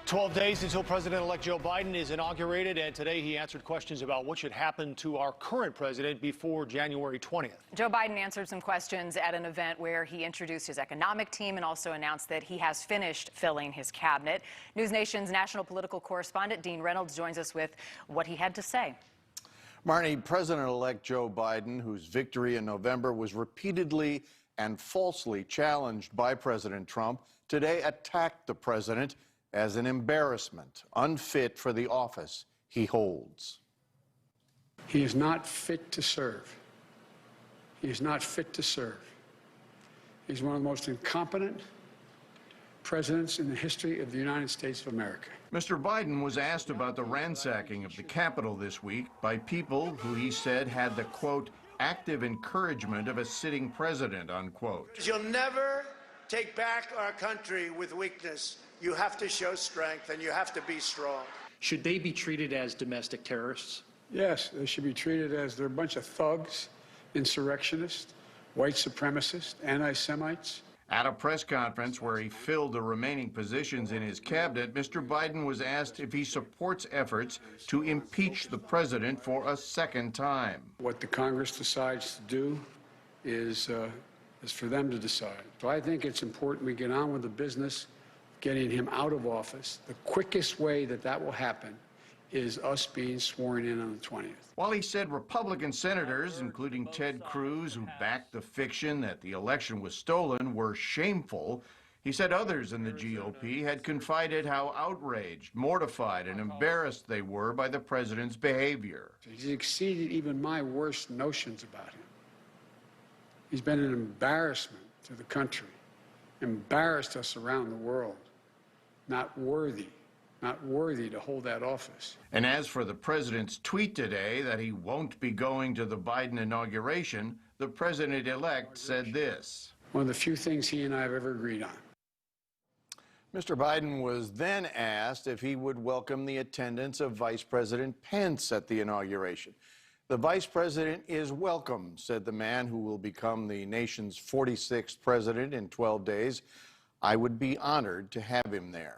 12 days until President-elect Joe Biden is inaugurated, and today he answered questions about what should happen to our current president before January 20th. Joe Biden answered some questions at an event where he introduced his economic team and also announced that he has finished filling his cabinet. NewsNation's national political correspondent Dean Reynolds joins us with what he had to say. Marnie, President-elect Joe Biden, whose victory in November was repeatedly and falsely challenged by President Trump, today attacked the president as an embarrassment, unfit for the office he holds. He is not fit to serve. He is not fit to serve. He's one of the most incompetent presidents in the history of the United States of America. Mr. Biden was asked about the ransacking of the Capitol this week by people who he said had the, quote, active encouragement of a sitting president, unquote. You'll never take back our country with weakness. You have to show strength, and you have to be strong. Should they be treated as domestic terrorists? Yes, they should be treated as they're a bunch of thugs, insurrectionists, white supremacists, anti-Semites. At a press conference where he filled the remaining positions in his cabinet, Mr. Biden was asked if he supports efforts to impeach the president for a second time. What the Congress decides to do is for them to decide. So I think it's important we get on with the business, getting him out of office. The quickest way that will happen is us being sworn in on the 20th. While he said Republican senators, including Ted Cruz, who backed the fiction that the election was stolen, were shameful, he said others in the GOP had confided how outraged, mortified, and embarrassed they were by the president's behavior. He's exceeded even my worst notions about him. He's been an embarrassment to the country, embarrassed us around the world. Not worthy to hold that office. And as for the president's tweet today that he won't be going to the Biden inauguration, the president-elect said this. One of the few things he and I have ever agreed on. Mr. Biden was then asked if he would welcome the attendance of Vice President Pence at the inauguration. The vice president is welcome, said the man who will become the nation's 46th president in 12 days. I would be honored to have him there.